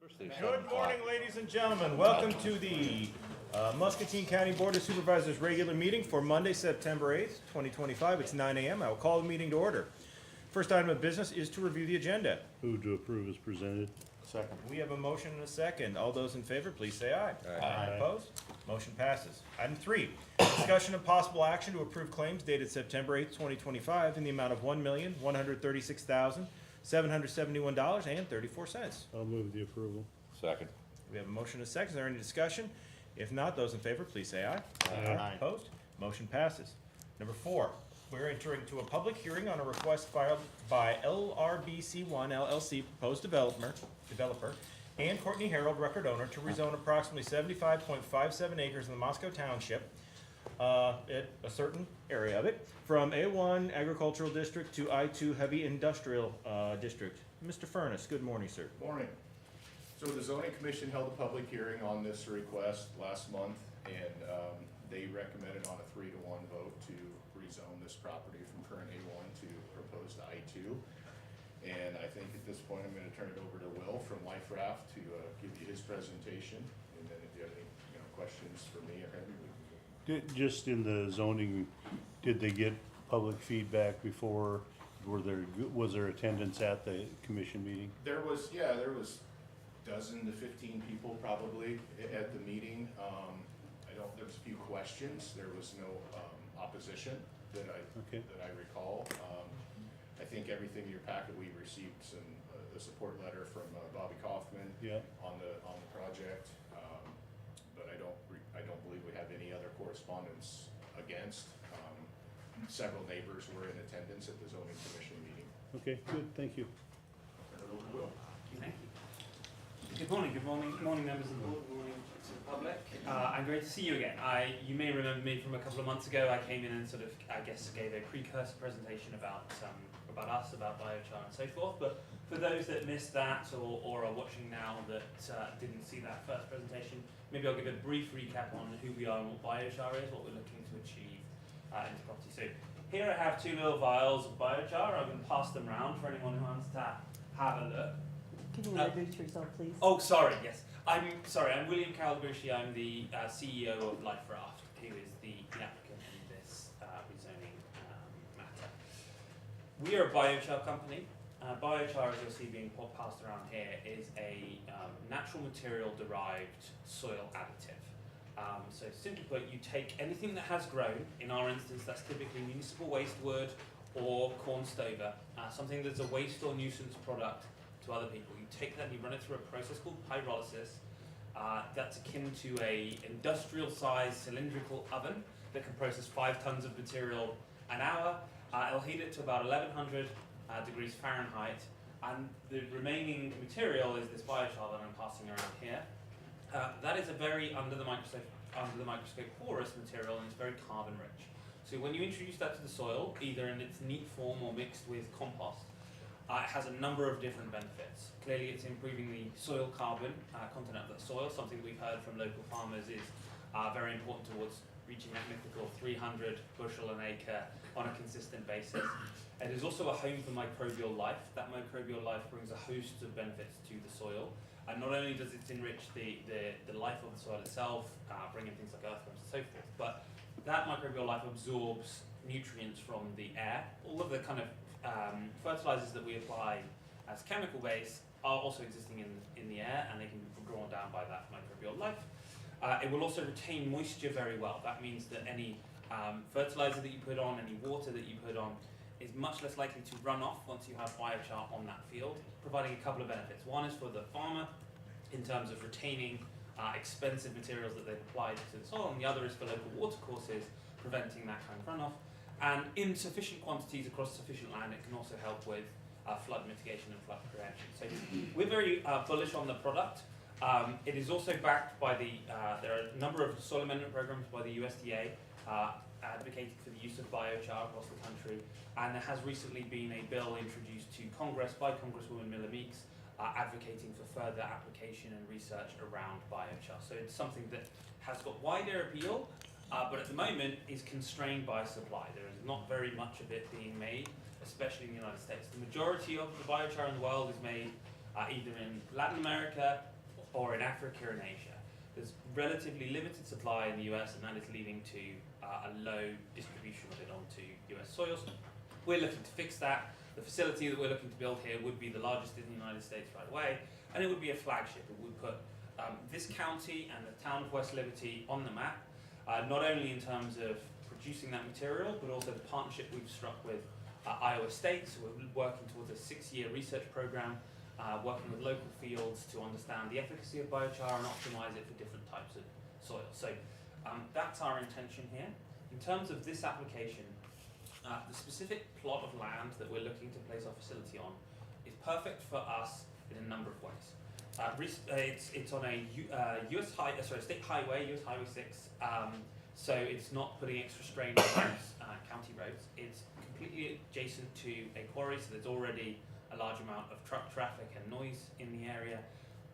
Good morning, ladies and gentlemen. Welcome to the Muscatine County Board of Supervisors regular meeting for Monday, September 8th, 2025. It's 9 a.m. I will call the meeting to order. First item of business is to review the agenda. Move to approve as presented. Second. We have a motion and a second. All those in favor, please say aye. Aye. Opposed? Motion passes. Item 3, discussion of possible action to approve claims dated September 8th, 2025 in the amount of $1,136,771.34. I'll move the approval. Second. We have a motion and a second. Is there any discussion? If not, those in favor, please say aye. Aye. Opposed? Motion passes. Number 4, we're entering to a public hearing on a request filed by LRBC1 LLC, proposed developer, and Courtney Harold, record owner, to rezone approximately 75.57 acres in the Moscow Township, at a certain area of it, from A1 Agricultural District to I2 Heavy Industrial District. Mr. Furness, good morning, sir. Morning. So the zoning commission held a public hearing on this request last month, and they recommended on a 3-to-1 vote to rezone this property from current A1 to proposed I2. And I think at this point, I'm gonna turn it over to Will from Life Raft to give you his presentation, and then if you have any, questions for me or him, we can go. Just in the zoning, did they get public feedback before? Was there attendance at the commission meeting? There was dozen to 15 people probably at the meeting. There was a few questions. There was no opposition that I recall. I think everything in your packet, we received the support letter from Bobby Kaufman on the project. But I don't believe we have any other correspondence against. Several neighbors were in attendance at the zoning commission meeting. Okay, good, thank you. Turn it over to Will. Thank you. Good morning, members of the board, good morning to the public. And great to see you again. You may remember me from a couple of months ago. I came in and sort of, gave a precursor presentation about us, about biochar and so forth. But for those that missed that or are watching now that didn't see that first presentation, maybe I'll give a brief recap on who we are and what biochar is, what we're looking to achieve into property. So here I have 2 little vials of biochar. I'm going to pass them around for anyone who wants to have a look. Can you introduce yourself, please? Oh, sorry, yes. I'm William Calabucci. I'm the CEO of Life Raft, who is the applicant in this rezoning matter. We are a biochar company. Biochar, as you'll see being passed around here, is a natural material derived soil additive. So simply put, you take anything that has grown, in our instance that's typically municipal waste wood or corn stover, something that's a waste or nuisance product to other people. You take that and you run it through a process called pyrolysis. That's akin to a industrial sized cylindrical oven that can process 5 tons of material an hour. It'll heat it to about 1100 degrees Fahrenheit, and the remaining material is this biochar that I'm passing around here. That is a very under the microscope porous material, and it's very carbon rich. So when you introduce that to the soil, either in its neat form or mixed with compost, it has a number of different benefits. Clearly it's improving the soil carbon content of the soil, something that we've heard from local farmers is very important towards reaching that mythical 300 bushel an acre on a consistent basis. It is also a home for microbial life. That microbial life brings a host of benefits to the soil. And not only does it enrich the life of the soil itself, bringing things like earthworms and so forth, but that microbial life absorbs nutrients from the air. All of the kind of fertilizers that we apply as chemical base are also existing in the air, and they can be drawn down by that microbial life. It will also retain moisture very well. That means that any fertilizer that you put on, any water that you put on, is much less likely to run off once you have biochar on that field, providing a couple of benefits. One is for the farmer in terms of retaining expensive materials that they've applied to the soil, and the other is for local watercourses, preventing that kind of runoff. And in sufficient quantities across sufficient land, it can also help with flood mitigation and flood prevention. So we're very bullish on the product. It is also backed by there are a number of soil amendment programs by the USDA advocating for the use of biochar across the country, and there has recently been a bill introduced to Congress by Congresswoman Miller Meeks advocating for further application and research around biochar. So it's something that has got wider appeal, but at the moment is constrained by supply. There is not very much of it being made, especially in the United States. The majority of the biochar in the world is made either in Latin America or in Africa and Asia. There's relatively limited supply in the US, and that is leading to a low distribution of it onto US soils. We're looking to fix that. The facility that we're looking to build here would be the largest in the United States right away, and it would be a flagship. It would put this county and the town of West Liberty on the map, not only in terms of producing that material, but also the partnership we've struck with Iowa State. So we're working towards a 6-year research program, working with local fields to understand the efficacy of biochar and optimize it for different types of soil. So that's our intention here. In terms of this application, the specific plot of land that we're looking to place our facility on is perfect for us in a number of ways. It's on a state highway, US Highway 6, so it's not putting extra strain on those county roads. It's completely adjacent to a quarry, so there's already a large amount of truck traffic and noise in the area.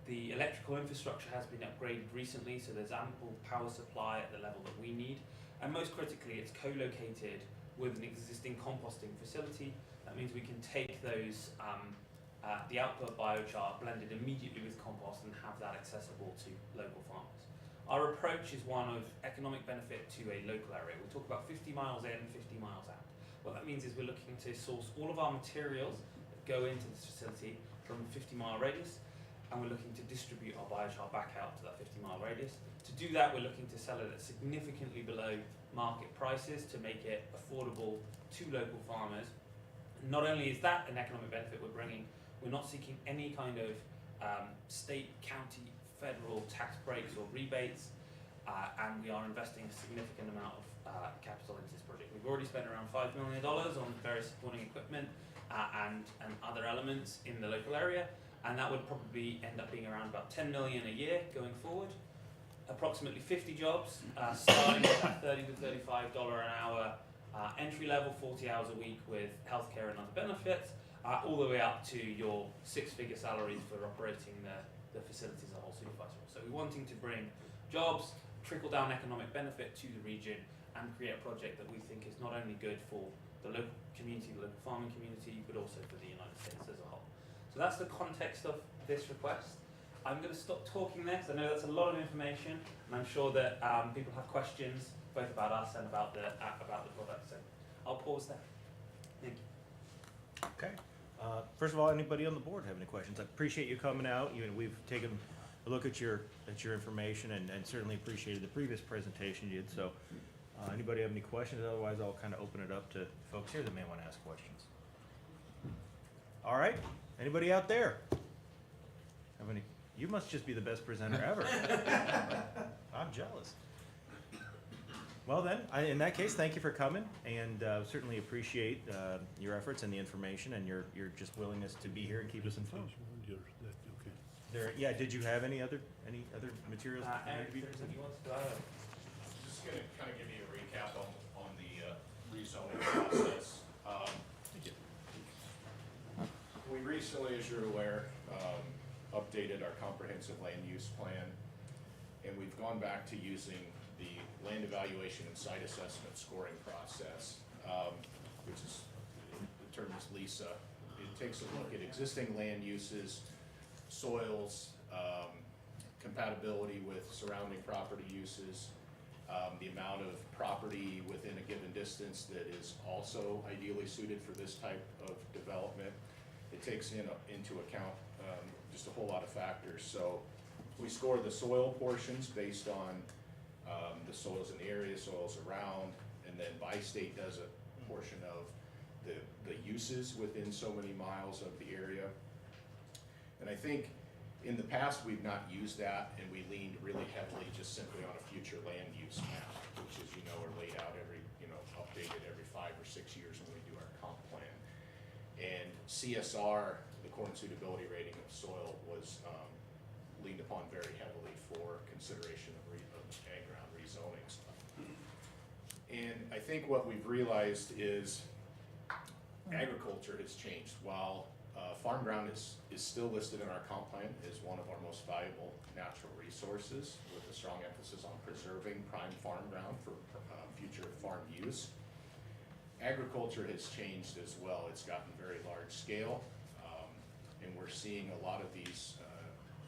The electrical infrastructure has been upgraded recently, so there's ample power supply at the level that we need. And most critically, it's co-located with an existing composting facility. That means we can take those, the output biochar blended immediately with compost and have that accessible to local farmers. Our approach is one of economic benefit to a local area. We talk about 50 miles in, 50 miles out. What that means is we're looking to source all of our materials that go into this facility from a 50-mile radius, and we're looking to distribute our biochar back out to that 50-mile radius. To do that, we're looking to sell it at significantly below market prices to make it affordable to local farmers. Not only is that an economic benefit we're bringing, we're not seeking any kind of state, county, federal tax breaks or rebates, and we are investing a significant amount of capital into this project. We've already spent around $5 million on various supporting equipment and other elements in the local area, and that would probably end up being around about $10 million a year going forward. Approximately 50 jobs, starting at $30 to $35 an hour entry level, 40 hours a week with healthcare and other benefits, all the way up to your 6-figure salaries for operating the facility as a whole supervisor. So we're wanting to bring jobs, trickle down economic benefit to the region, and create a project that we think is not only good for the local community, the local farming community, but also for the United States as a whole. So that's the context of this request. I'm going to stop talking there because I know that's a lot of information, and I'm sure that people have questions both about us and about the product. So I'll pause there. Thank you. Okay. First of all, anybody on the board have any questions? I appreciate you coming out. We've taken a look at your information and certainly appreciated the previous presentation you did. So anybody have any questions? Otherwise, I'll kind of open it up to folks here that may want to ask questions. All right. Anybody out there? Have any? You must just be the best presenter ever. I'm jealous. Well then, in that case, thank you for coming, and certainly appreciate your efforts and the information and your just willingness to be here and keep us informed. Yeah, did you have any other materials? Eric, if there's any ones to add. Just gonna kind of give you a recap on the rezoning process. We recently, as you're aware, updated our comprehensive land use plan, and we've gone back to using the land evaluation and site assessment scoring process, which is, the term is LISA. It takes a look at existing land uses, soils, compatibility with surrounding property uses, the amount of property within a given distance that is also ideally suited for this type of development. It takes into account just a whole lot of factors. So we score the soil portions based on the soils in the area, soils around, and then by-state does a portion of the uses within so many miles of the area. And I think in the past we've not used that, and we leaned really heavily just simply on a future land use map, which, as you know, are laid out every, updated every 5 or 6 years when we do our comp plan. And CSR, the core and suitability rating of soil, was leaned upon very heavily for consideration of ag-ground rezoning stuff. And I think what we've realized is agriculture has changed. While farm ground is still listed in our comp plan as one of our most valuable natural resources, with a strong emphasis on preserving prime farm ground for future farm use, agriculture has changed as well. It's gotten very large scale. and we're seeing a lot of these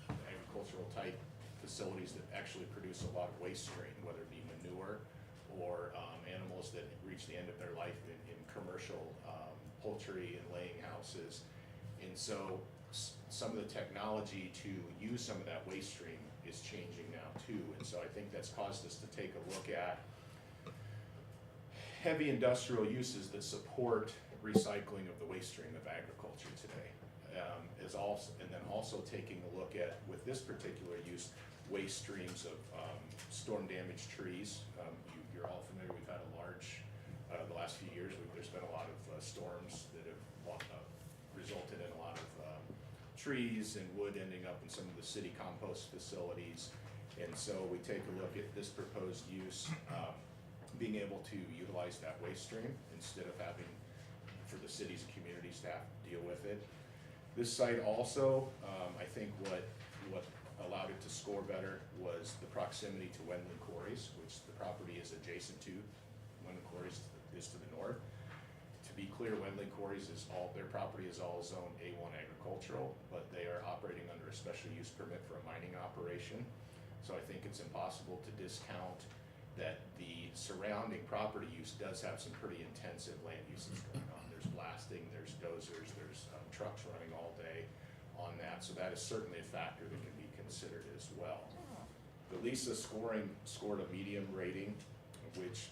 agricultural type facilities that actually produce a lot of waste stream, whether it be manure or animals that reach the end of their life in commercial poultry and laying houses. And so some of the technology to use some of that waste stream is changing now too. And so I think that's caused us to take a look at heavy industrial uses that support recycling of the waste stream of agriculture today. And then also taking a look at, with this particular use, waste streams of storm damaged trees. You're all familiar, we've had a large, the last few years, there's been a lot of storms that have resulted in a lot of trees and wood ending up in some of the city compost facilities. And so we take a look at this proposed use, being able to utilize that waste stream instead of having for the cities and community staff to deal with it. This site also, I think what allowed it to score better was the proximity to Wendland Quarries, which the property is adjacent to. Wendland Quarries is to the north. To be clear, Wendland Quarries their property is all zone A1 agricultural, but they are operating under a special use permit for a mining operation. So I think it's impossible to discount that the surrounding property use does have some pretty intensive land uses going on. There's blasting, there's dozers, there's trucks running all day on that. So that is certainly a factor that can be considered as well. The LISA scored a medium rating, which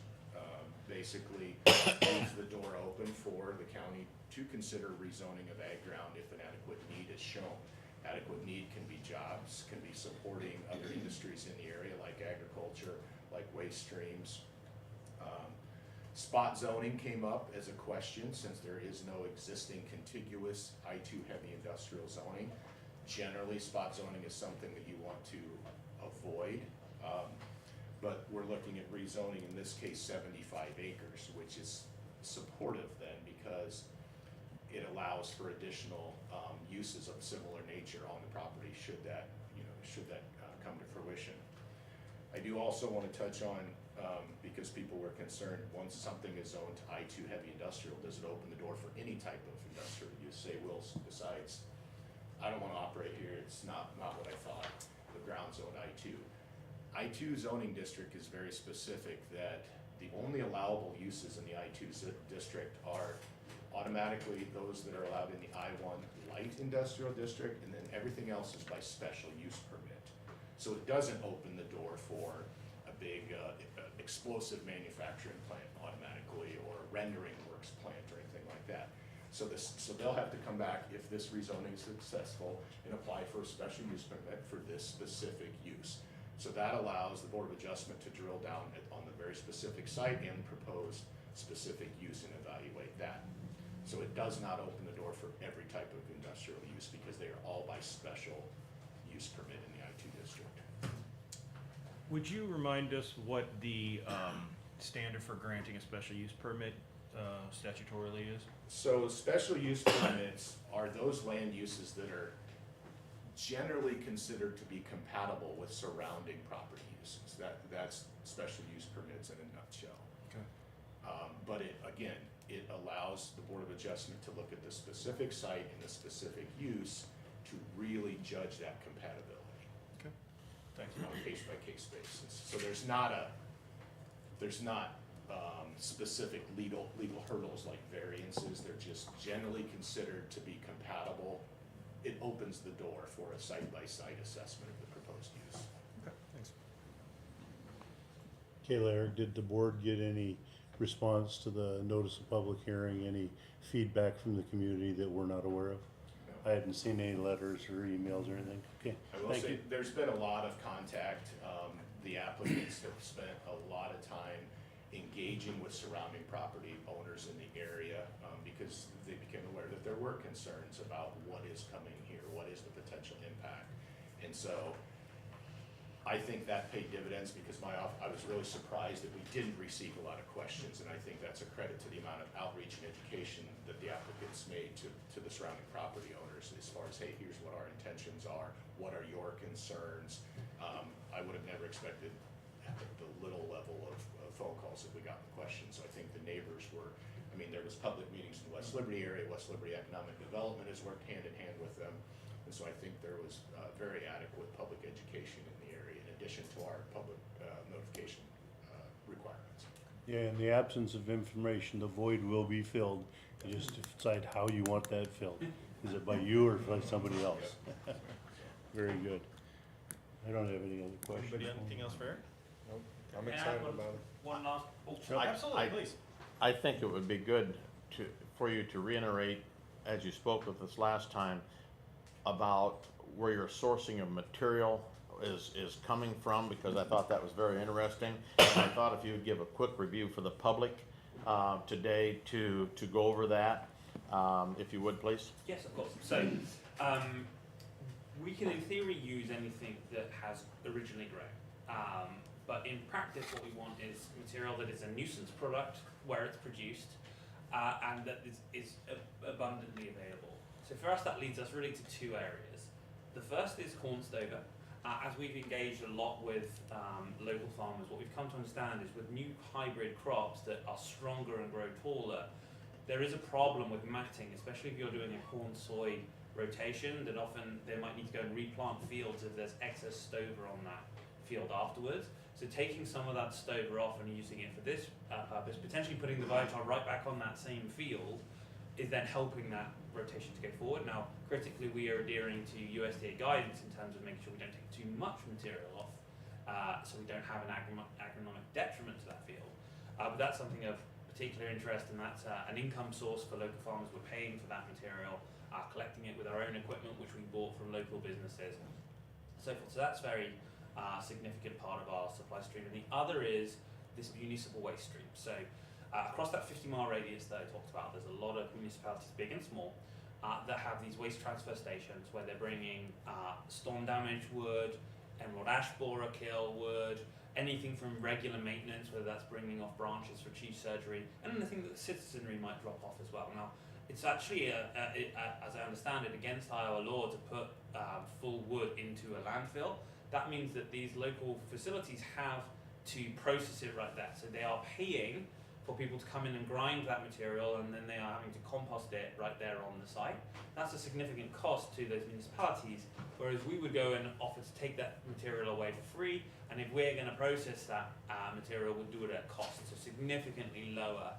basically leaves the door open for the county to consider rezoning of ag ground if an adequate need is shown. Adequate need can be jobs, can be supporting other industries in the area like agriculture, like waste streams. Spot zoning came up as a question since there is no existing contiguous I-2 heavy industrial zoning. Generally, spot zoning is something that you want to avoid, but we're looking at rezoning, in this case, 75 acres, which is supportive then because it allows for additional uses of similar nature on the property should that come to fruition. I do also want to touch on, because people were concerned, once something is zoned to I-2 heavy industrial, does it open the door for any type of industrial use? Say Wills decides, I don't want to operate here, it's not what I thought, the ground zone I-2. I-2 zoning district is very specific that the only allowable uses in the I-2 district are automatically those that are allowed in the I-1 light industrial district, and then everything else is by special use permit. So it doesn't open the door for a big explosive manufacturing plant automatically, or a rendering works plant or anything like that. So they'll have to come back if this rezoning is successful and apply for a special use permit for this specific use. So that allows the Board of Adjustment to drill down on the very specific site and propose specific use and evaluate that. So it does not open the door for every type of industrial use because they are all by special use permit in the I-2 district. Would you remind us what the standard for granting a special use permit statutorily is? So special use permits are those land uses that are generally considered to be compatible with surrounding property uses. That's special use permits in a nutshell. Okay. But it allows the Board of Adjustment to look at the specific site and the specific use to really judge that compatibility. Okay. Thank you. On a case-by-case basis. So there's not specific legal hurdles like variances. They're just generally considered to be compatible. It opens the door for a site-by-site assessment of the proposed use. Okay, thanks. Kayla, Eric, did the board get any response to the notice of public hearing, any feedback from the community that we're not aware of? I hadn't seen any letters or emails or anything. Okay, I will thank say, you. there's been a lot of contact. The applicants have spent a lot of time engaging with surrounding property owners in the area because they became aware that there were concerns about what is coming here, what is the potential impact. And so I think that paid dividends because I was really surprised that we didn't receive a lot of questions, and I think that's a credit to the amount of outreach and education that the applicants made to the surrounding property owners as far as, hey, here's what our intentions are, what are your concerns. I would have never expected the little level of phone calls that we got in questions. So I think the neighbors were, I mean, there was public meetings in the West Liberty area. West Liberty Economic Development has worked hand in hand with them. And so I think there was very adequate public education in the area in addition to our public notification requirements. Yeah, in the absence of information, the void will be filled. You just decide how you want that filled. Is it by you or by somebody else? Very good. I don't have any other questions. Anybody, anything else for Eric? I'm May I excited have about it. One last, Absolutely, please. I think it would be good for you to reiterate, as you spoke with us last time, about where your sourcing of material is coming from, because I thought that was very interesting. And I thought if you would give a quick review for the public today to go over that, if you would, please. yes, of course. So, we can in theory use anything that has originally grown. But in practice, what we want is material that is a nuisance product where it's produced and that is abundantly available. So for us, that leads us really to two areas. The first is corn stover. As we've engaged a lot with local farmers, what we've come to understand is with new hybrid crops that are stronger and grow taller, there is a problem with matting, especially if you're doing a corn-soy rotation, that often they might need to go and replant fields if there's excess stover on that field afterwards. So taking some of that stover off and using it for this purpose, potentially putting the biochar right back on that same field, is then helping that rotation to go forward. Now, critically, we are adhering to USDA guidance in terms of making sure we don't take too much material off, so we don't have an agronomic detriment to that field. But that's something of particular interest, and that's an income source for local farmers. We're paying for that material, collecting it with our own equipment, which we bought from local businesses, so forth. So that's very significant part of our supply stream. And the other is this municipal waste stream. So across that 50-mile radius that I talked about, there's a lot of municipalities, big and small, that have these waste transfer stations where they're bringing storm damaged wood, emerald ash borer kill wood, anything from regular maintenance, whether that's bringing off branches for cheese surgery, and anything that the citizenry might drop off as well. Now, it's actually, as I understand it, against Iowa law to put full wood into a landfill. That means that these local facilities have to process it right there. So they are paying for people to come in and grind that material, and then they are having to compost it right there on the site. That's a significant cost to those municipalities, whereas we would go and offer to take that material away for free, and if we're going to process that material, we'll do it at cost, so significantly lower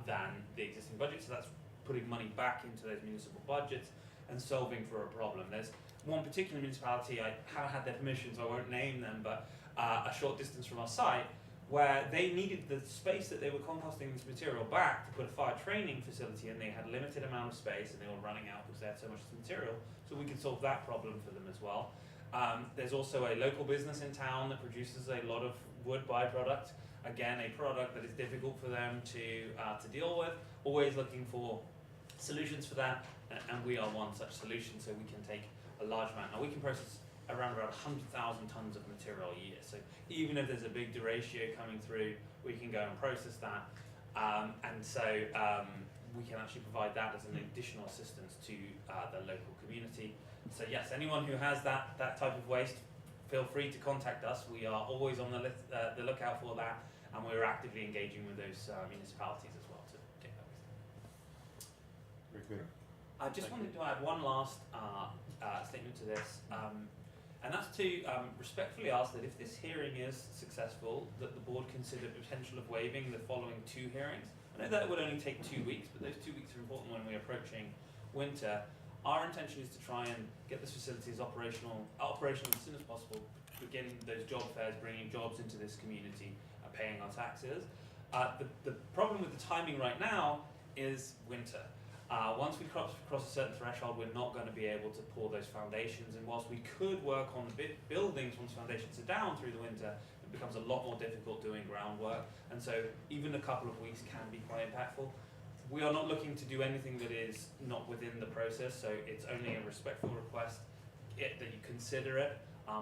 than the existing budget. So that's putting money back into those municipal budgets and solving for a problem. There's one particular municipality, I haven't had their permission, so I won't name them, but a short distance from our site, where they needed the space that they were composting this material back to put a fire training facility, and they had a limited amount of space and they were running out because they had so much material, so we could solve that problem for them as well. There's also a local business in town that produces a lot of wood byproduct, again a product that is difficult for them to deal with, always looking for solutions for that, and we are one such solution, so we can take a large amount. Now we can process around about 100,000 tons of material a year. So even if there's a big deratio coming through, we can go and process that. And so we can actually provide that as an additional assistance to the local community. So yes, anyone who has that type of waste, feel free to contact us. We are always on the lookout for that, and we're actively engaging with those municipalities as well to get that waste. Very good. I just wanted to add one last statement to this. And that's to respectfully ask that if this hearing is successful, that the board consider the potential of waiving the following two hearings. I know that it would only take 2 weeks, but those 2 weeks are important when we're approaching winter. Our intention is to try and get this facility as operational as soon as possible, begin those job fairs, bringing jobs into this community, paying our taxes. The problem with the timing right now is winter. Once we cross a certain threshold, we're not going to be able to pour those foundations, and whilst we could work on buildings once foundations are down through the winter, it becomes a lot more difficult doing groundwork, and so even a couple of weeks can be quite impactful. We are not looking to do anything that is not within the process, so it's only a respectful request that you consider it,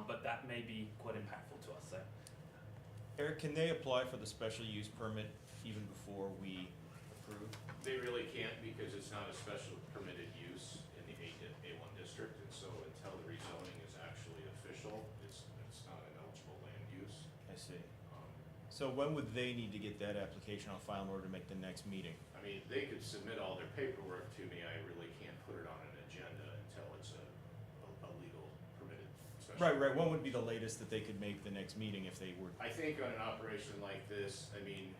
but that may be quite impactful to us. So, Eric, can they apply for the special use permit even before we approve? They really can't, because it's not a special permitted use in the A1 district, and so until the rezoning is actually official, it's not an eligible land use. I see. So when would they need to get that application on file in order to make the next meeting? I mean, they could submit all their paperwork to me, I really can't put it on an agenda until it's a legal permitted special. Right, when would be the latest that they could make the next meeting if they were? I think on an operation like this, I mean,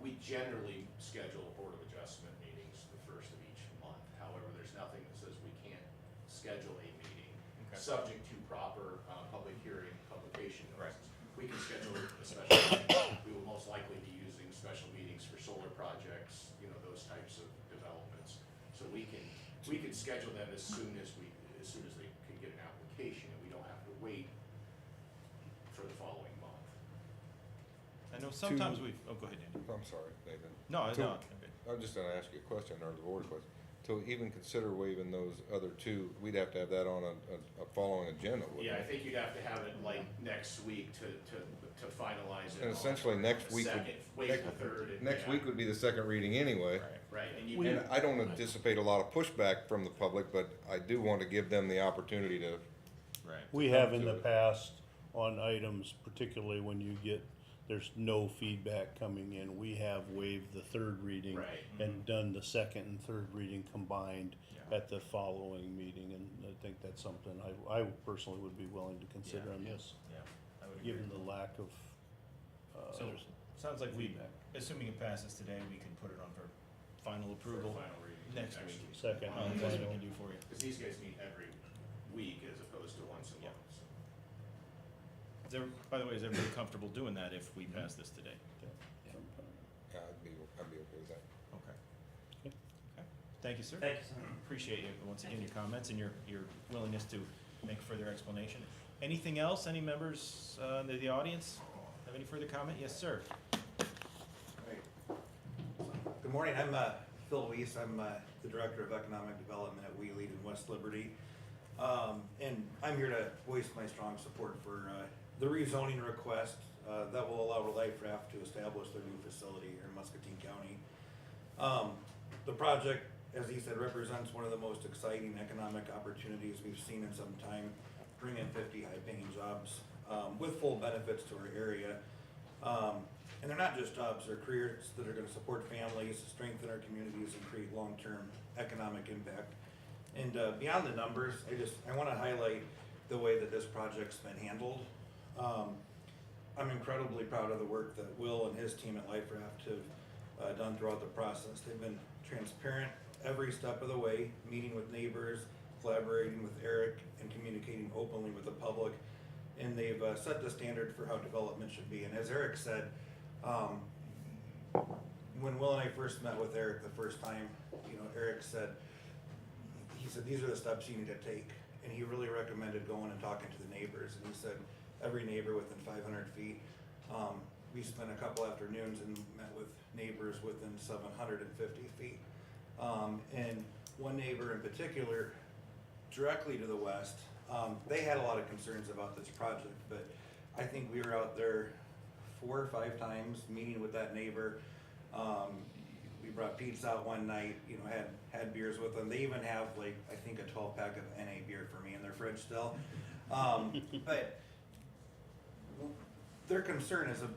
we generally schedule Board of Adjustment meetings the first of each month. However, there's nothing that says we can't schedule a meeting, Okay. subject to proper, public hearing, publication Right. notices. We can schedule a special meeting. We will most likely be using special meetings for solar projects, you know, those types of developments. So we can schedule them as soon as they can get an application, and we don't have to wait for the following month. I know sometimes we've, oh, go ahead, Andy. I'm sorry, Nathan. No, To- no, okay. I'm just gonna ask you a question, or the board question. To even consider waiving those other two, we'd have to have that on a following agenda, wouldn't we? Yeah, I think you'd have to have it like next week to finalize it. And all. essentially next The week would- second, wait the third. and Next yeah. week would be the second reading anyway. Right, and you. And I don't anticipate a lot of pushback from the public, but I do want to give them the opportunity to, Right. We come have in to the it. past on items, particularly when you get, there's no feedback coming in, we have waived the third reading Right. and done the second and third reading combined Yeah. at the following meeting, and I think that's something I personally would be willing to consider Yeah. on this, Yeah, I would agree. given the lack of, So, there's sounds like we, feedback. assuming it passes today, we can put it on for final For approval final reading next week. Second Oh, and that's what we final. can do for you. Because these guys meet every week as opposed to once a Yeah. month, so. By the way, is everybody comfortable doing that if we pass this today? yeah, I'd be okay with that. Okay. Okay. Okay. Thank you, sir. Thank you so much. Appreciate you, once again, your comments and your willingness to make further explanation. Anything else? Any members, in the audience have any further comment? Yes, sir. Good morning, I'm Phil Weiss, I'm the Director of Economic Development at We Lead in West Liberty. And I'm here to voice my strong support for the rezoning request that will allow Life Raft to establish their new facility here in Muscatine County. The project, as he said, represents one of the most exciting economic opportunities we've seen in some time, bringing 50 high-paying jobs with full benefits to our area. And they're not just jobs, they're careers that are gonna support families, strengthen our communities, and create long-term economic impact. And beyond the numbers, I wanna highlight the way that this project's been handled. I'm incredibly proud of the work that Will and his team at Life Raft have done throughout the process. They've been transparent every step of the way, meeting with neighbors, collaborating with Eric, and communicating openly with the public. And they've set the standard for how development should be. And as Eric said, when Will and I first met with Eric the first time, Eric said, these are the steps you need to take. And he really recommended going and talking to the neighbors. And he said, every neighbor within 500 feet. We spent a couple afternoons and met with neighbors within 750 feet. And one neighbor in particular, directly to the west, they had a lot of concerns about this project, but I think we were out there 4 or 5 times meeting with that neighbor. We brought pizza out one night, had beers with them. They even have I think a 12-pack of NA beer for me in their fridge still. But their concern is a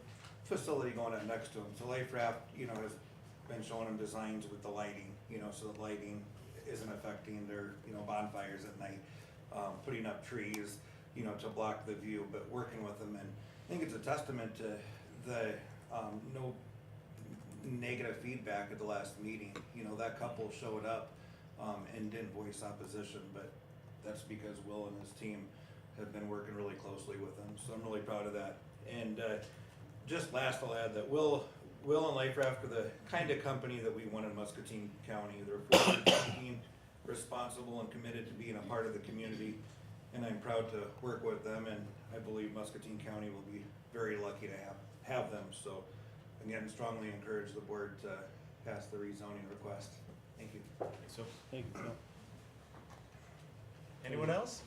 facility going up next to them. So Life Raft, has been showing them designs with the lighting, so the lighting isn't affecting their, bonfires at night. Putting up trees, to block the view, but working with them. And I think it's a testament to the, no negative feedback at the last meeting. That couple showed up, and didn't voice opposition, but that's because Will and his team have been working really closely with them. So I'm really proud of that. And, just last, I'll add that Will and Life Raft are the kind of company that we want in Muscatine County. They're forward-thinking, responsible, and committed to being a part of the community. And I'm proud to work with them, and I believe Muscatine County will be very lucky to have them. So again, strongly encourage the board to pass the rezoning request. Thank you. So, Thank you, Phil. anyone else?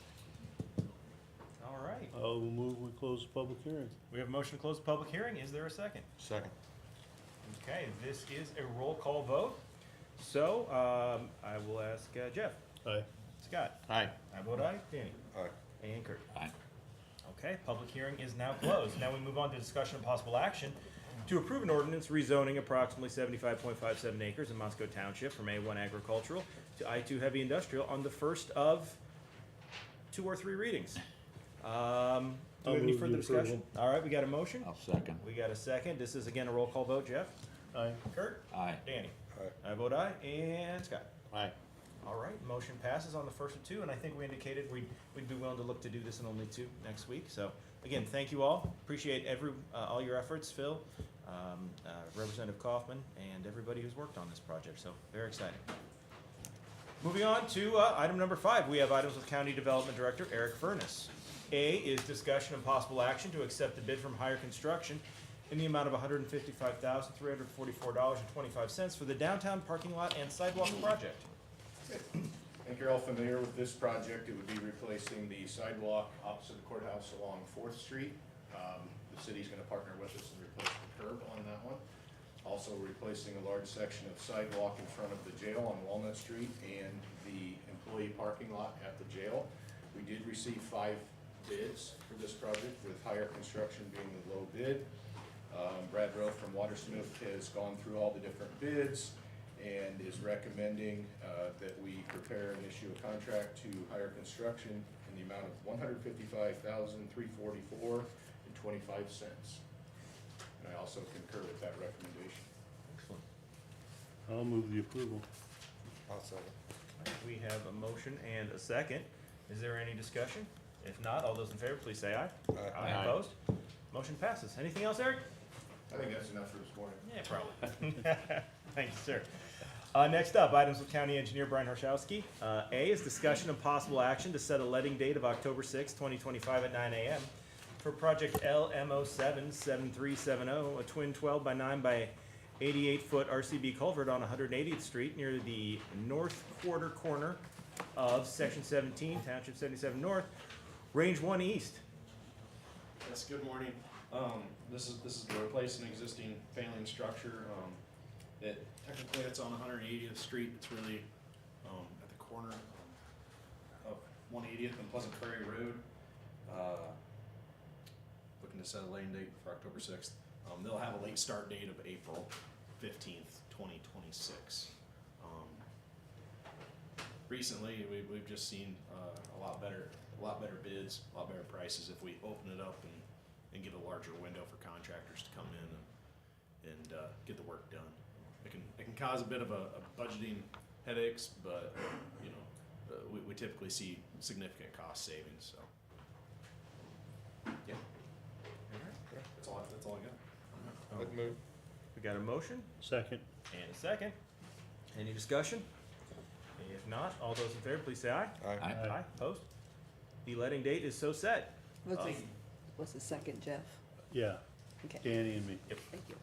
All right. I'll move, we close the public hearing. We have a motion to close the public hearing. Is there a second? Second. Okay, this is a roll call vote. So, I will ask Jeff, Aye. Scott. Aye. I vote aye. Danny. Aye. And Kurt. Aye. Okay. Okay, public hearing is now closed. Now we move on to discussion and possible action to approve an ordinance rezoning approximately 75.57 acres in Moscow Township from A1 agricultural to I2 heavy industrial on the first of 2 or 3 readings. Do we I'll have any move further the approval. discussion? All right, we got a motion. I'll second. We got a second. This is again a roll call vote. Jeff? Aye. Kurt? Aye. Danny? Aye. I vote aye. And Scott? Aye. All right, motion passes on the first of 2, and I think we indicated we'd be willing to look to do this in only 2 next week. So, again, thank you all. Appreciate all your efforts, Phil, Representative Kaufman, and everybody who's worked on this project. So, very exciting. Moving on to item number 5, we have items with County Development Director Eric Furness. A is discussion and possible action to accept the bid from Higher Construction in the amount of $155,344.25 for the downtown parking lot and sidewalk project. I think you're all familiar with this project. It would be replacing the sidewalk opposite the courthouse along 4th Street. The city's gonna partner with us and replace the curb on that one. Also replacing a large section of sidewalk in front of the jail on Walnut Street and the employee parking lot at the jail. We did receive 5 bids for this project, with Higher Construction being the low bid. Brad Rowe from Watersmith has gone through all the different bids and is recommending that we prepare and issue a contract to Higher Construction in the amount of $155,344.25. And I also concur with that recommendation. Excellent. I'll move the approval. I'll second. We have a motion and a second. Is there any discussion? If not, all those in favor, please say aye. Aye. Aye. Opposed? Motion passes. Anything else, Eric? I think that's enough for this morning. Yeah, probably. Thank you, sir. Next up, items with County Engineer Brian Harshowski. A is discussion and possible action to set a letting date of October 6, 2025 at 9 a.m. for project LMO77370, a twin 12 by 9 by 88-foot RCB culvert on 180th Street near the north quarter corner of Section 17, Township 77 North, Range 1 East. Yes, good morning. This is to replace an existing failing structure. That technically it's on 180th Street. It's really at the corner of 180th and Pleasant Prairie Road. Looking to set a lane date for October 6th. They'll have a late start date of April 15th, 2026. Recently, we've just seen a lot better bids, a lot better prices if we open it up and give a larger window for contractors to come in and get the work done. It can cause a bit of a budgeting headaches, but you know we typically see significant cost savings. So yeah, that's all I got. Let's move. We got a motion Second. and a second. Any discussion? If not, all those in favor, please say aye. Aye. Aye. Aye. Opposed? The letting date is so set. What's the second, Jeff? Yeah, Okay, Danny and me. thank you.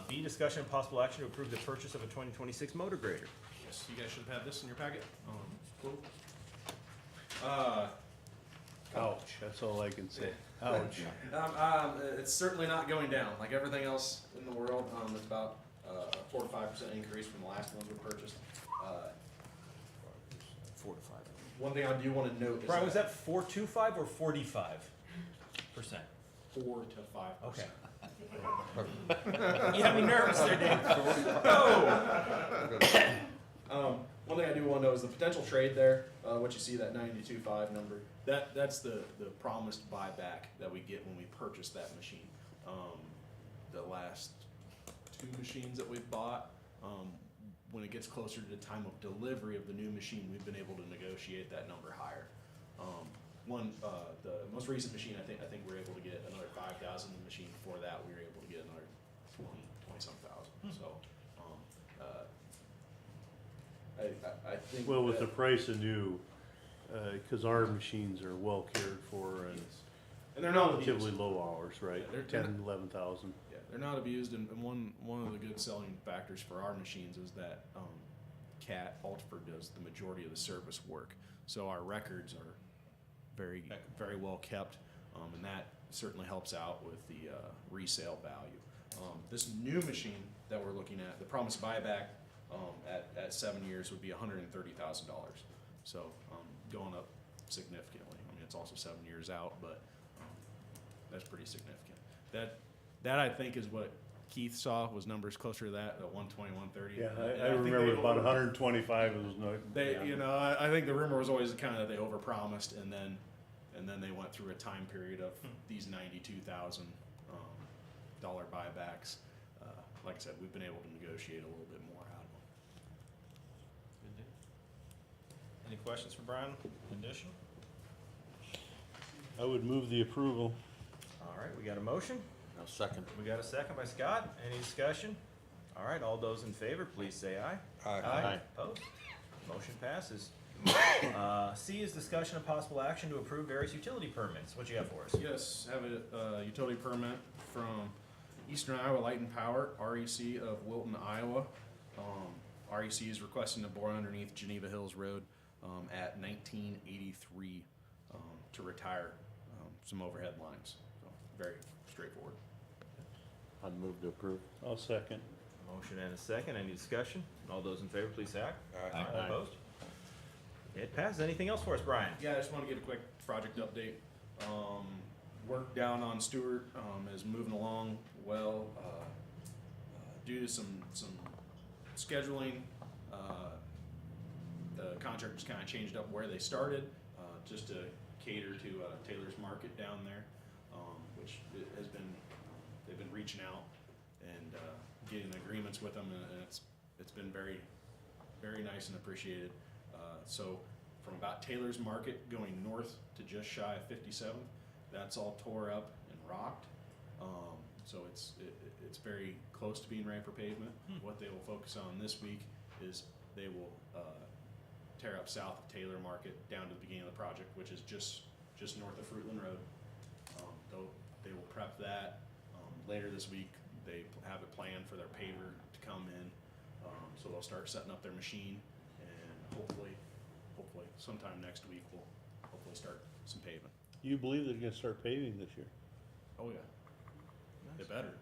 B, discussion and possible action to approve the purchase of a 2026 motor grader. Yes, you guys should have had this in your packet. Quote. Ouch, that's all I can say. Ouch. It's certainly not going down. Like everything else in the world, it's about a 4 to 5% increase from the last ones we purchased. 4 to 5. One thing I do want to note is Brian, was that 425 or 45%? 4 to 5%. Okay. You had me nervous there, Dave. One thing I do want to know is the potential trade there. What you see, that 92.5 number. That's the promised buyback that we get when we purchase that machine. The last 2 machines that we've bought, when it gets closer to the time of delivery of the new machine, we've been able to negotiate that number higher. The most recent machine, I think we were able to get another 5,000. The machine before that, we were able to get another 20 some thousand. So, I think. Well, with the that- price of new, cause our machines are well cared for and and they're not abused. relatively low hours, right? Yeah, they're 10, 11,000. Yeah, they're not abused, and one of the good selling factors for our machines is that CAT Ultifer does the majority of the service work. So our records are very well kept, and that certainly helps out with the resale value. This new machine that we're looking at, the promised buyback at 7 years would be $130,000. So going up significantly. I mean, it's also 7 years out, but that's pretty significant. That I think is what Keith saw was numbers closer to that, 120, 130. Yeah, And I think remember they it was about over- 125, it was no. They, yeah. you know, I think the rumor was always kind of they overpromised, and then they went through a time period of these $92,000 dollar buybacks. Like I said, we've been able to negotiate a little bit more out of them. Good deal. Any questions for Brian? Addition? I would move the approval. All right, we got a motion. Now, second. We got a second by Scott. Any discussion? All right, all those in favor, please say aye. Aye. Opposed? Motion passes. C is discussion of possible action to approve various utility permits. What you have for us? Yes, have a utility permit from Eastern Iowa Light and Power, REC of Wilton, Iowa. REC is requesting to bore underneath Geneva Hills Road at 1983 to retire some overhead lines. So, very straightforward. I'd move to approve. I'll second. Motion and a second. Any discussion? All those in favor, please say aye. Aye. Aye. Opposed? It passes. Anything else for us, Brian? Yeah, I just want to get a quick project update. Work down on Stewart is moving along well. Due to some scheduling, the contractors kind of changed up where they started, just to cater to Taylor's Market down there, which has been, they've been reaching out and getting agreements with them, and it's been very, very nice and appreciated. So from about Taylor's Market going north to just shy of 57th, that's all tore up and rocked. So it's very close to being ready for pavement. What they will focus on this week is they will tear up south of Taylor Market down to the beginning of the project, which is just north of Fruitland Road. They will prep that. Later this week, they have it planned for their paver to come in. So they'll start setting up their machine, and hopefully sometime next week we'll hopefully start some paving. You believe they're gonna start paving this year? Oh yeah. They better.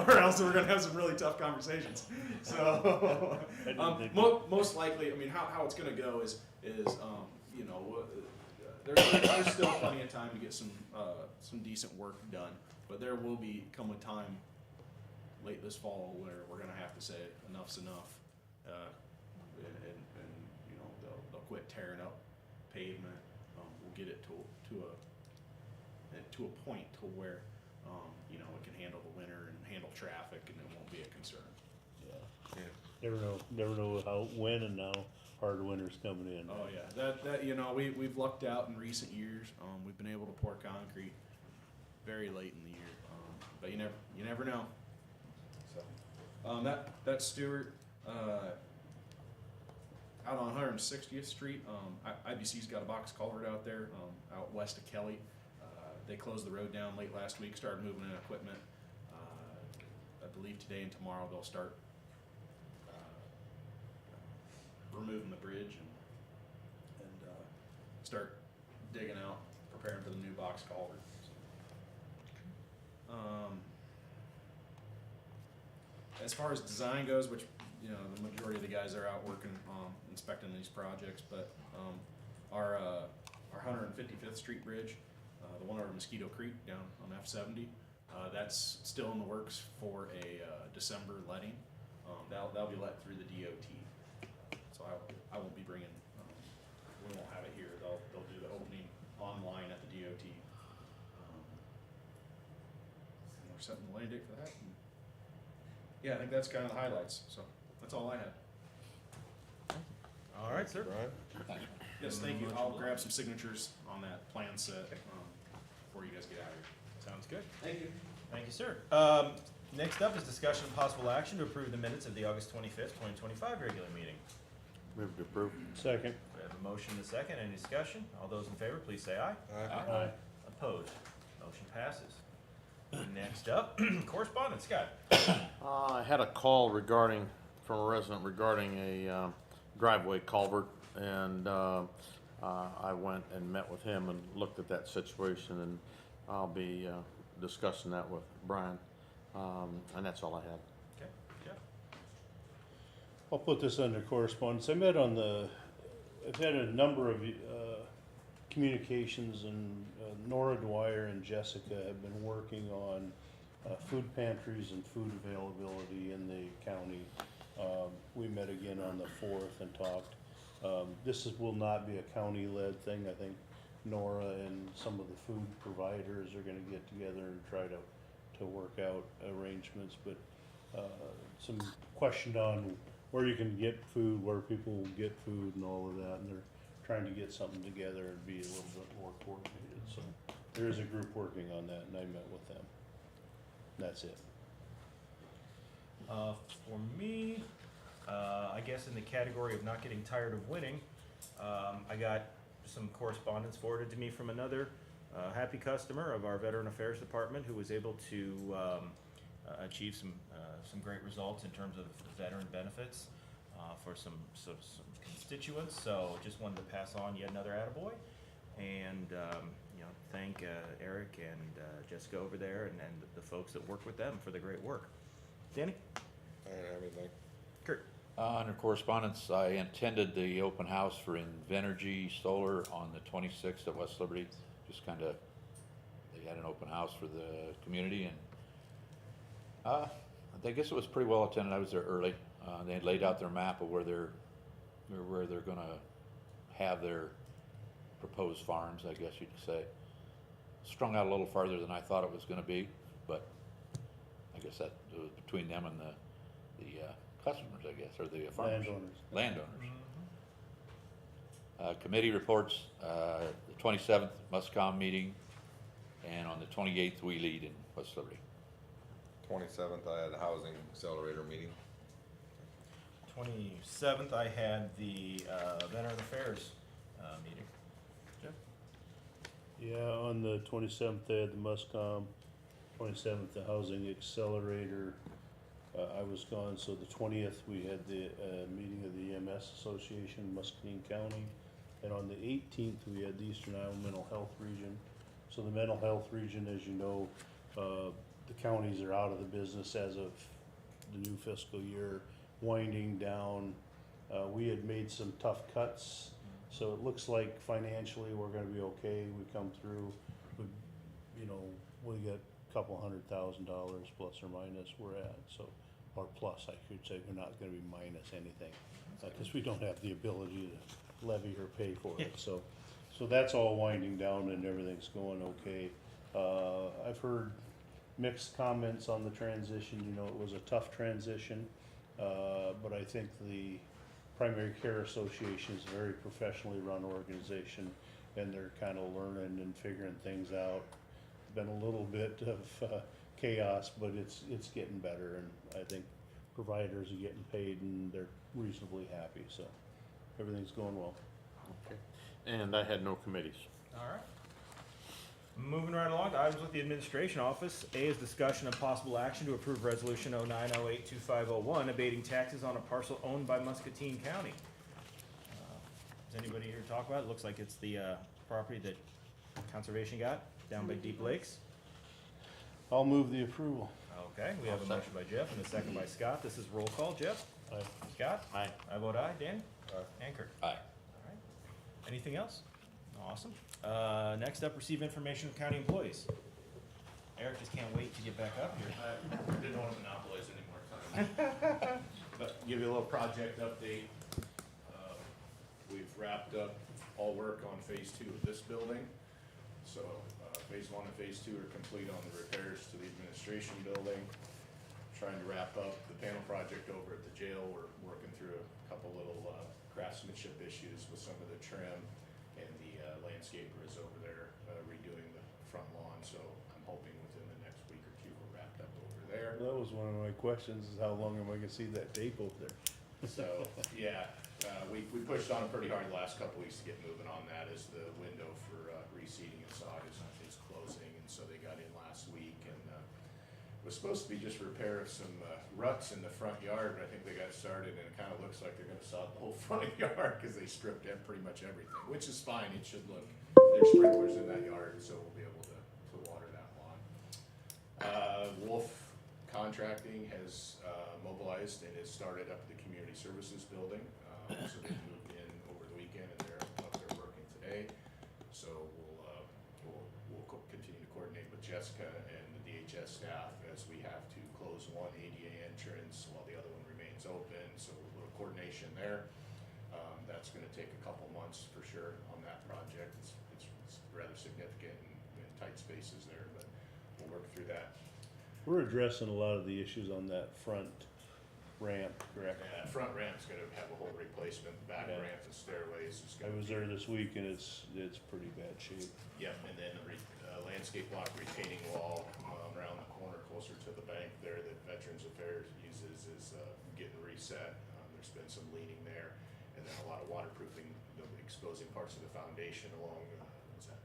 Or else we're gonna have some really tough conversations. So, I didn't think- most likely, I mean, how it's gonna go is you know, there's still plenty of time to get some decent work done, but there will come a time late this fall where we're gonna have to say enough's enough, and you know they'll quit tearing up pavement. We'll get it to a point to where you know it can handle the winter and handle traffic, and it won't be a concern. Never know how, when and now hard winter's coming in. Oh yeah, that you know we've lucked out in recent years. We've been able to pour concrete very late in the year, but you never know. So that's Stewart out on 160th Street. IBC's got a box culvert out there out west of Kelly. They closed the road down late last week, started moving in equipment. I believe today and tomorrow they'll start removing the bridge and start digging out, preparing for the new box culvert. As far as design goes, which you know the majority of the guys are out working inspecting these projects, but our 155th Street Bridge, the one over Mosquito Creek down on F70, that's still in the works for a December letting. That'll be let through the DOT. So I won't be bringing, we won't have it here. They'll do the opening online at the DOT. And we're setting the landing date for that. And yeah, I think that's kind of the highlights. So that's all I had. All right, sir. Brian? Yes, thank you. I'll grab some signatures on that plan set before you guys get out of here. Sounds good. Thank you. Thank you, sir. Next up is discussion of possible action to approve the minutes of the August 25th, 2025 regular meeting. Move to approve. Second. We have a motion and a second. Any discussion? All those in favor, please say aye. Aye. Opposed? Motion passes. Next up, correspondence. Scott. I had a call from a resident regarding a driveway culvert, and I went and met with him and looked at that situation, and I'll be discussing that with Brian, and that's all I had. Okay. Jeff. I'll put this under correspondence. I've had a number of communications, and Nora Dwyer and Jessica have been working on food pantries and food availability in the county. We met again on the 4th and talked. Will not be a county-led thing. I think Nora and some of the food providers are gonna get together and try to work out arrangements, but some question on where you can get food, where people will get food and all of that, and they're trying to get something together and be a little bit more coordinated, so there is a group working on that, and I met with them. That's it. For me, I guess in the category of not getting tired of winning, I got some correspondence forwarded to me from another happy customer of our Veteran Affairs Department who was able to achieve some great results in terms of veteran benefits for some constituents. So just wanted to pass on yet another attaboy, and thank Eric and Jessica over there and the folks that work with them for the great work. Danny? I don't have anything. Kurt? Under correspondence, I attended the open house for Invenergy Solar on the 26th at West Liberty. Just kind of, they had an open house for the community, and I guess it was pretty well attended. I was there early. They had laid out their map of where they're going to have their proposed farms, I guess you could say. Strung out a little farther than I thought it was going to be, but I guess that it was between them and the customers, I guess, or the farmers. Landowners. Committee reports, the 27th, Muscatine meeting, and on the 28th, we lead in West Liberty. 27th, I had a housing accelerator meeting. 27th, I had the Veteran Affairs meeting. Jeff? Yeah, on the 27th, they had the Muscom, 27th, the Housing Accelerator. I was gone, so the 20th, we had the meeting of the EMS Association, Muscatine County. And on the 18th, we had the Eastern Iowa Mental Health Region. So the Mental Health Region, as you know, the counties are out of the business as of the new fiscal year, winding down. We had made some tough cuts, so it looks like financially we're gonna be okay. We come through, we got a couple $100,000 plus or minus we're at, so, or plus, I should say, we're not gonna be minus anything, because we don't have the ability to levy or pay for it, so that's all winding down and everything's going okay. I've heard mixed comments on the transition. It was a tough transition, but I think the Primary Care Association is a very professionally run organization, and they're kind of learning and figuring things out. Been a little bit of chaos, but it's getting better, and I think providers are getting paid and they're reasonably happy, so everything's going well. Okay. And I had no committees. All right. Moving right along, items with the administration office. A is discussion and possible action to approve resolution 09082501, abating taxes on a parcel owned by Muscatine County. Is anybody here to talk about it? Looks like it's the property that conservation got down by Deep Lakes. I'll move the approval. Okay, we have a motion by Jeff and a second by Scott. This is roll call. Jeff? Aye. Scott? Aye. I vote aye. Dan? Aye. And Kurt? Aye. All right. Anything else? Awesome. Next up, receive information from county employees. Eric just can't wait to get back up here. I didn't want to monopolize any more time. But give you a little project update. We've wrapped up all work on phase 2 of this building. So phase 1 and phase 2 are complete on the repairs to the administration building. Trying to wrap up the panel project over at the jail. We're working through a couple little craftsmanship issues with some of the trim, and the landscaper is over there redoing the front lawn. So I'm hoping within the next week or two we're wrapped up over there. That was one of my questions, is how long am I gonna see that tape over there? So, yeah, we pushed on it pretty hard the last couple weeks to get moving on that, as the window for reseeding and sod is closing, and so they got in last week, and it was supposed to be just repair of some ruts in the front yard, but I think they got started, and it kinda looks like they're gonna sod the whole front yard, cause they stripped in pretty much everything, which is fine. It should look, there's sprinklers in that yard, so we'll be able to water that lawn. Wolf Contracting has mobilized and has started up the community services building. So they moved in over the weekend, and they're up there working today. So Jessica and the DHS staff, as we have to close one ADA entrance while the other one remains open, so a little coordination there. That's gonna take a couple months for sure on that project. It's rather significant and tight spaces there, but we'll work through that. We're addressing a lot of the issues on that front ramp, correct? Yeah, front ramp's gonna have a whole replacement, back Yeah. ramp and stairways is I gonna. was there this week and it's pretty bad shape. Yep, and then the landscape block retaining wall around the corner closer to the bank there that Veterans Affairs uses is getting reset. There's been some leaning there, and then a lot of waterproofing, exposing parts of the foundation along, what's that?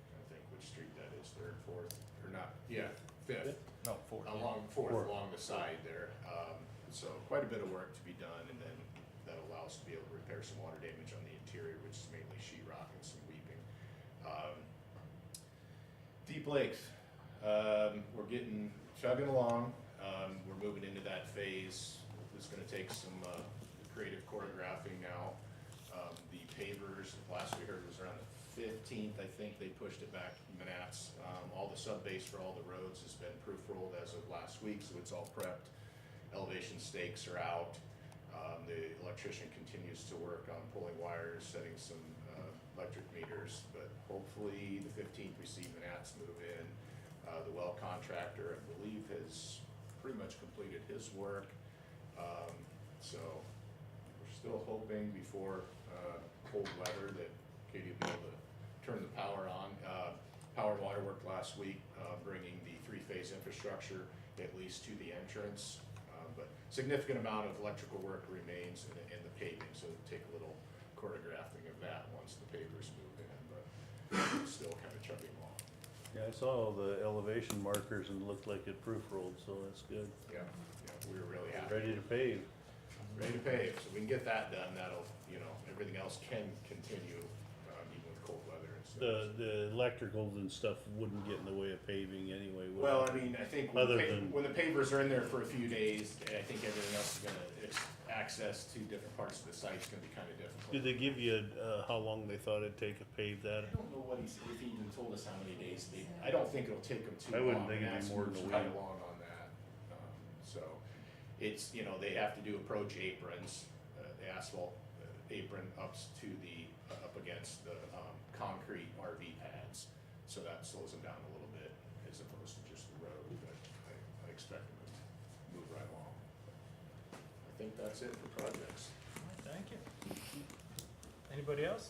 Trying to think which street that is, Third, Fourth, or not, yeah, Fifth. No, 4. Along Fourth, Fourth. along the side there. So quite a bit of work to be done, and then that allows us to be able to repair some water damage on the interior, which is mainly sheetrock and some weeping. Deep Lakes, we're chugging along. We're moving into that phase. It's gonna take some creative choreographing now. The pavers, last we heard was around the 15th, I think they pushed it back minutes. All the sub-base for all the roads has been proof rolled as of last week, so it's all prepped. Elevation stakes are out. The electrician continues to work on pulling wires, setting some electric meters, but hopefully the 15th we see Manats move in. The well contractor, I believe, has pretty much completed his work. So we're still hoping before cold weather that Katie will be able to turn the power on. Power and water worked last week, bringing the 3-phase infrastructure at least to the entrance. But significant amount of electrical work remains in the paving, so it'll take a little choreographing of that once the pavers move in, but it's still kind of chugging along. Yeah, I saw all the elevation markers and it looked like it proof rolled, so that's good. Yeah, we were really happy. Ready to pave. Ready to pave, so we can get that done, that'll, everything else can continue, even with cold weather and stuff. The electricals and stuff wouldn't get in the way of paving anyway, would Well, it? I mean, I think Other than- when the pavers are in there for a few days, I think everything else is access to different parts of the site is gonna be kind of difficult. Did they give you, how long they thought it'd take to pave that? I don't know if he even told us how many days I don't think it'll take them too I long. wouldn't think it'd be Matt's more than moved a right week. along on that. So it's, they have to do approach aprons, the asphalt apron ups to up against the concrete RV pads. So that slows them down a little bit as opposed to just the road, but I expect them to move right along. I think that's it for projects. Thank you. Anybody else?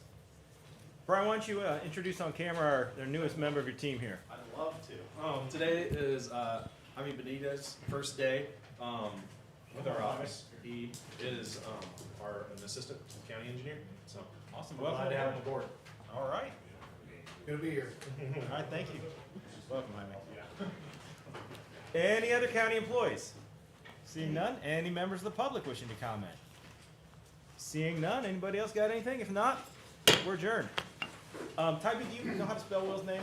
Brian, why don't you introduce on camera the newest member of your team here? I'd love to. Today is Javi Benitez, first day with our office. He is an assistant county engineer, so Awesome. we're glad to have him aboard. All right. Good to be here. All right, thank you. Welcome, Jaime. Any other county employees? Seeing none, any members of the public wishing to comment? Seeing none, anybody else got anything? If not, we're adjourned. Tybee, do you know how to spell Will's name?